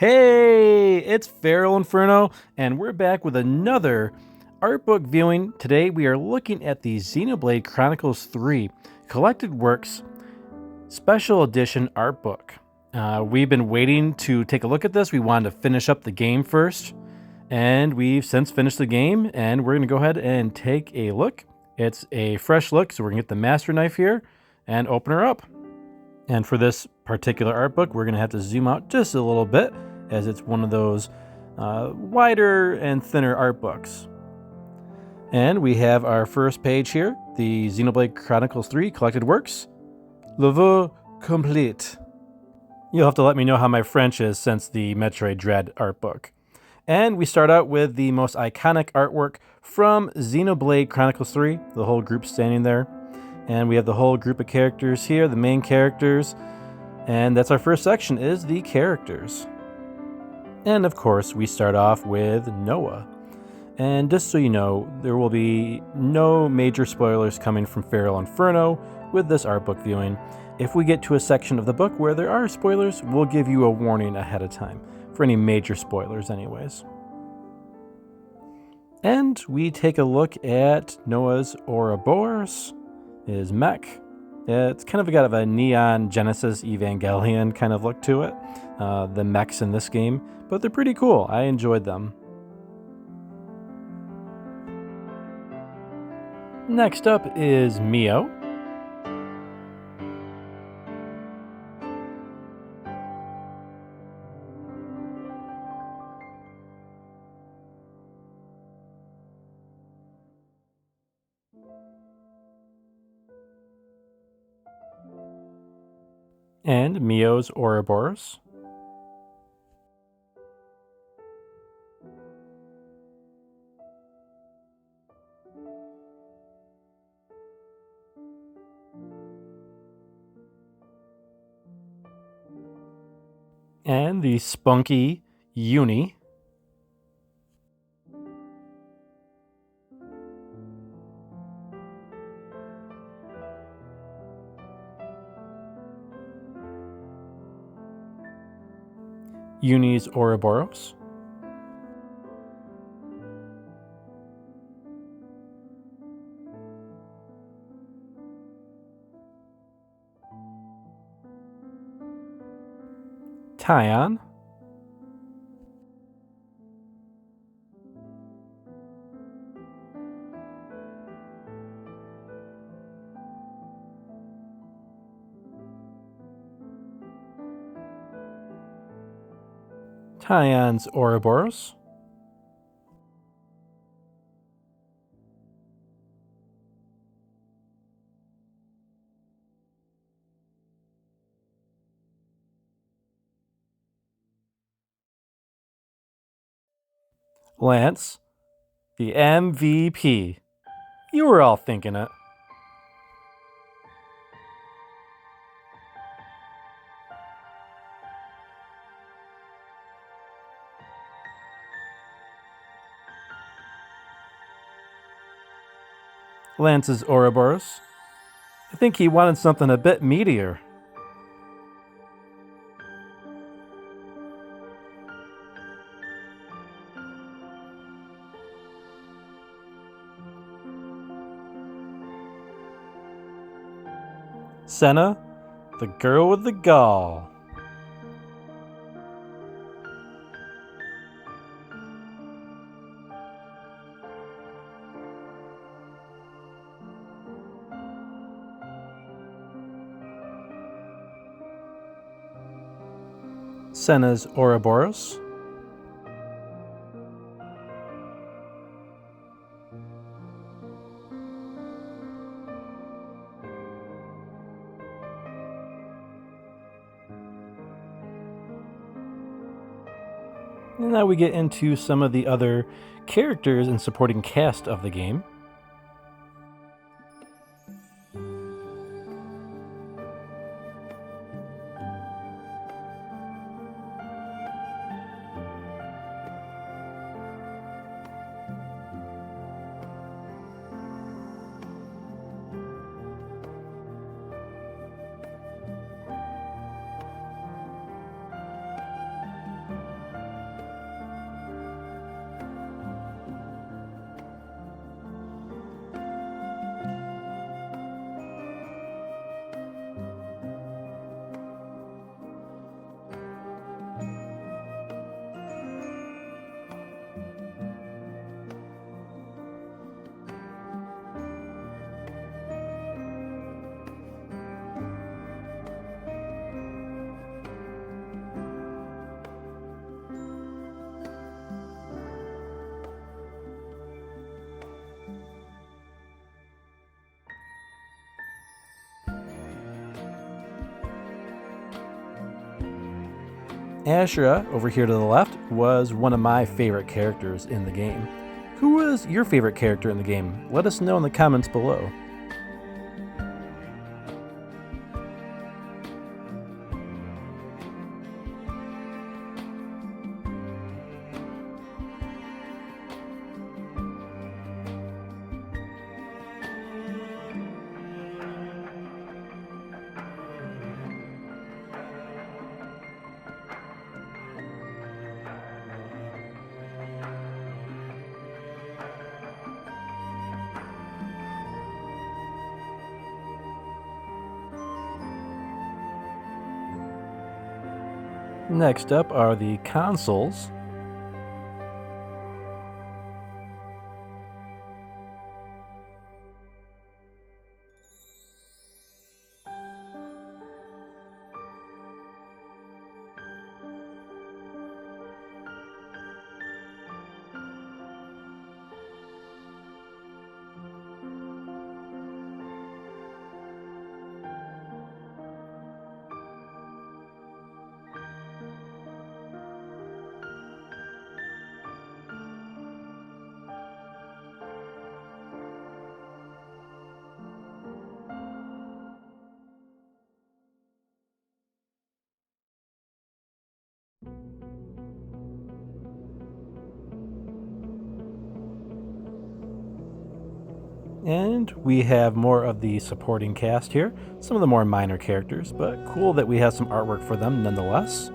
Hey, it's FeralInferno, and we're back with another art book viewing. Today we are looking at the Xenoblade Chronicles 3 Collected Works Special Edition art book. We've been waiting to take a look at this. We wanted to finish up the game first, and we've since finished the game, and we're going to go ahead and take a look. It's a fresh look, so we're going to get the master knife here and open her up. And for this particular art book, we're going to have to zoom out just a little bit, as it's one of those wider and thinner art books. And we have our first page here, the Xenoblade Chronicles 3 Collected Works, L'Oeuvre Complete. You'll have to let me know how my French is since the Metroid Dread art book. And we start out with the most iconic artwork from Xenoblade Chronicles 3, the whole group standing there. And we have the whole group of characters here, the main characters. And that's our first section, is the characters. And of course, we start off with Noah. And just so you know, there will be no major spoilers coming from FeralInferno with this art book viewing. If we get to a section of the book where there are spoilers, we'll give you a warning ahead of time, for any major spoilers anyways. And we take a look at Noah's Ouroboros, his mech. It's kind of got a Neon Genesis Evangelion kind of look to it, the mechs in this game, but they're pretty cool. I enjoyed them. Next up is Mio. And Mio's Ouroboros. And the spunky Uni. Uni's Ouroboros. Tyon. Tyon's Ouroboros. Lance, the MVP. You were all thinking it. Lance's Ouroboros. I think he wanted something a bit meatier. Senna, the girl with the gall. Senna's Ouroboros. And now we get into some of the other characters and supporting cast of the game. Ashura, over here to the left, was one of my favorite characters in the game. Who was your favorite character in the game? Let us know in the comments below. Next up are the consoles. And we have more of the supporting cast here, some of the more minor characters, but cool that we have some artwork for them nonetheless.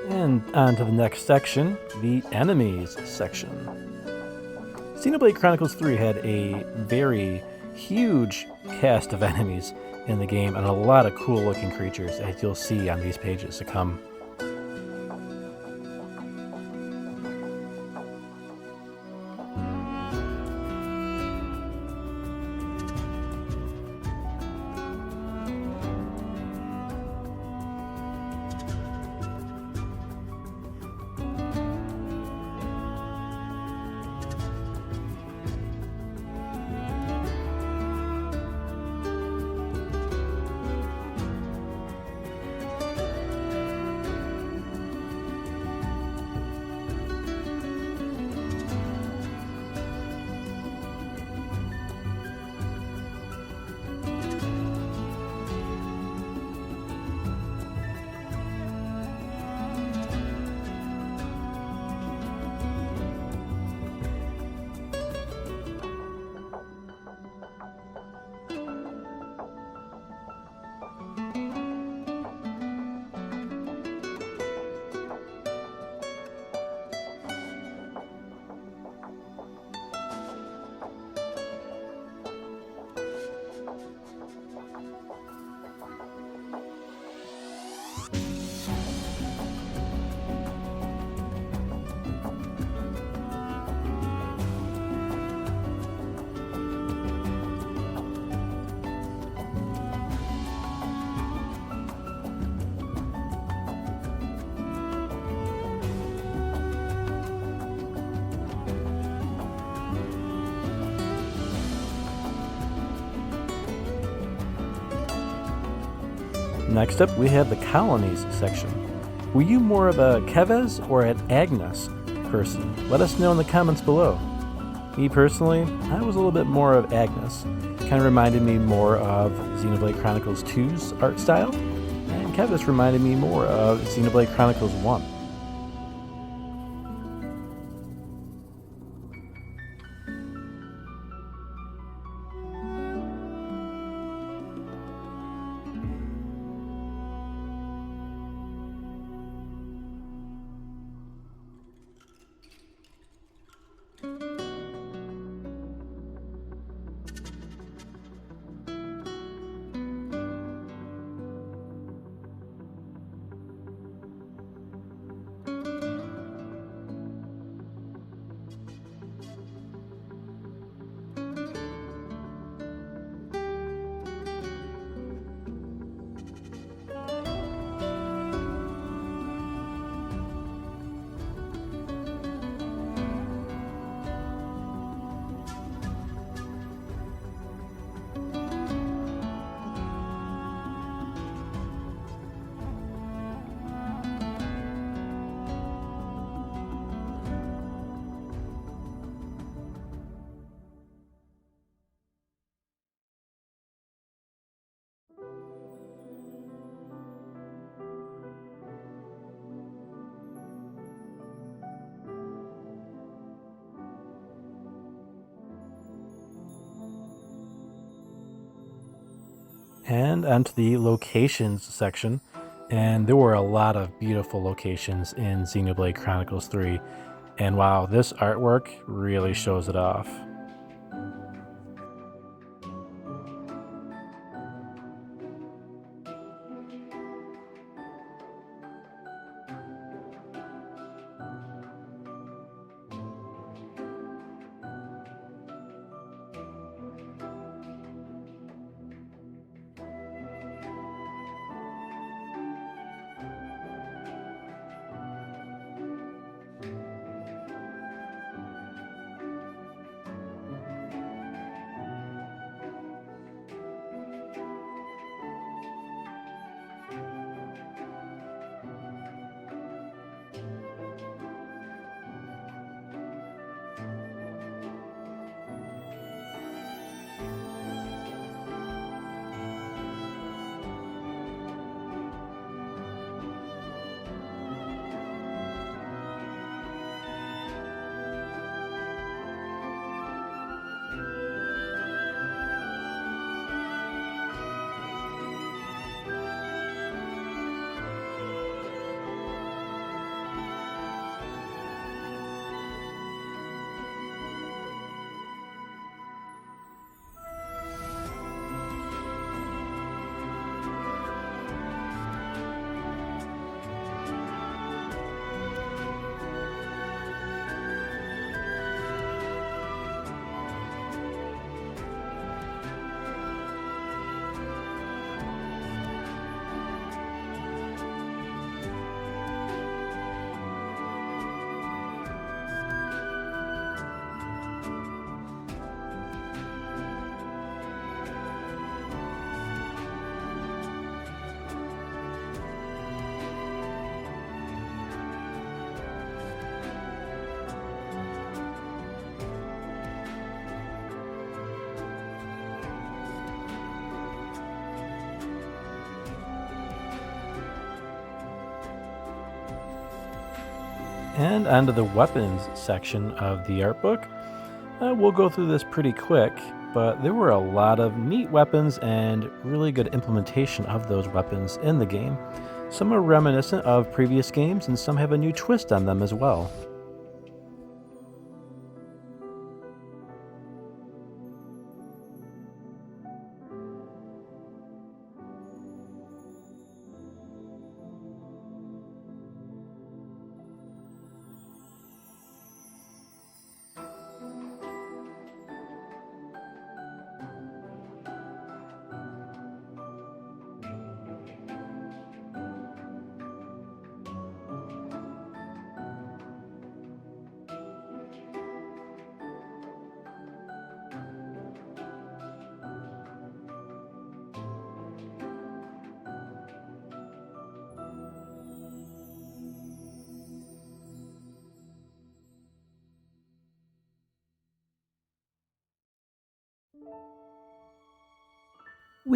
And on to the next section, the enemies section. Xenoblade Chronicles 3 had a very huge cast of enemies in the game and a lot of cool looking creatures, as you'll see on these pages to come. Next up, we have the Colonies section. Were you more of a Kevez or an Agnes person? Let us know in the comments below. Me personally, I was a little bit more of Agnes. Kind of reminded me more of Xenoblade Chronicles 2's art style, and kind of just reminded me more of Xenoblade Chronicles 1. And onto the locations section. And there were a lot of beautiful locations in Xenoblade Chronicles 3. And wow, this artwork really shows it off. And onto the weapons section of the art book. We'll go through this pretty quick, but there were a lot of neat weapons and really good implementation of those weapons in the game. Some are reminiscent of previous games, and some have a new twist on them as well.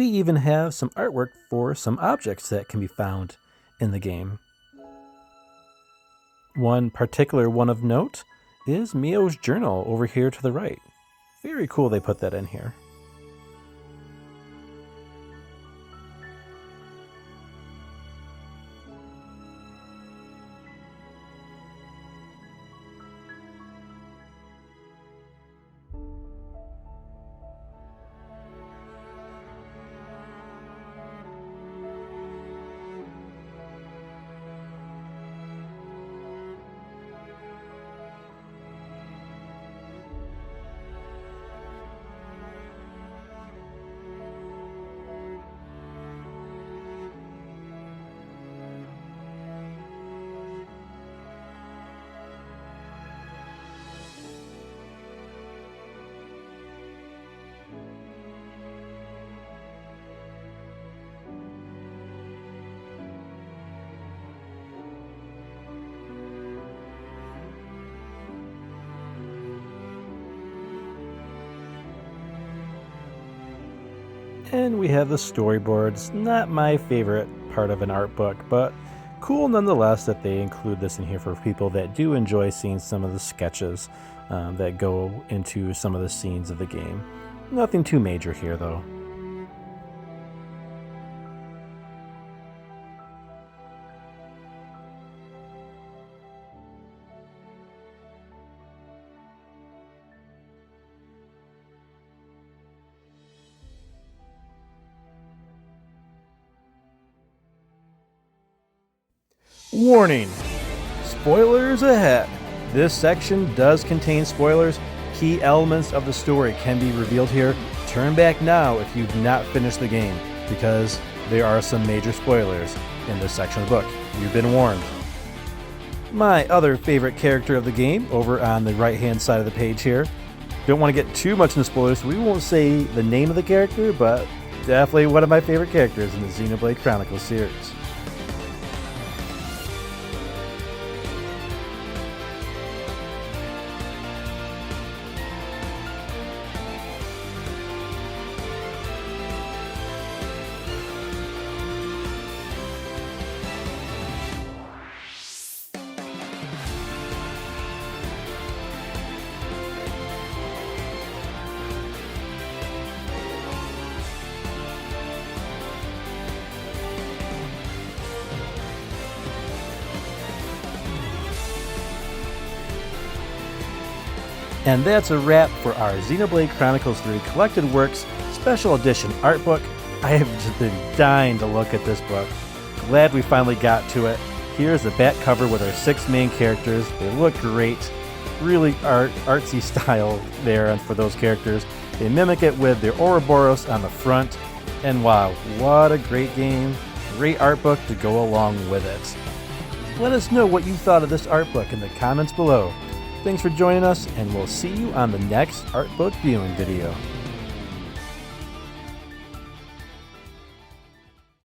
we even have some artwork for some objects that can be found in the game. One particular one of note is Mio's journal over here to the right. Very cool they put that in here. And we have the storyboards. Not my favorite part of an art book, but cool nonetheless that they include this in here for people that do enjoy seeing some of the sketches that go into some of the scenes of the game. Nothing too major here though. Warning! Spoilers ahead! This section does contain spoilers. Key elements of the story can be revealed here. Turn back now if you've not finished the game, because there are some major spoilers in this section of the book. You've been warned. My other favorite character of the game, over on the right-hand side of the page here. Don't want to get too much into spoilers, so we won't say the name of the character, but definitely one of my favorite characters in the Xenoblade Chronicles series. And that's a wrap for our Xenoblade Chronicles 3 Collected Works Special Edition art book. I have just been dying to look at this book. Glad we finally got to it. Here's the back cover with our 6 main characters. They look great. Really artsy style there for those characters. They mimic it with their Ouroboros on the front. And wow, what a great game. Great art book to go along with it. Let us know what you thought of this art book in the comments below. Thanks for joining us, and we'll see you on the next art book viewing video.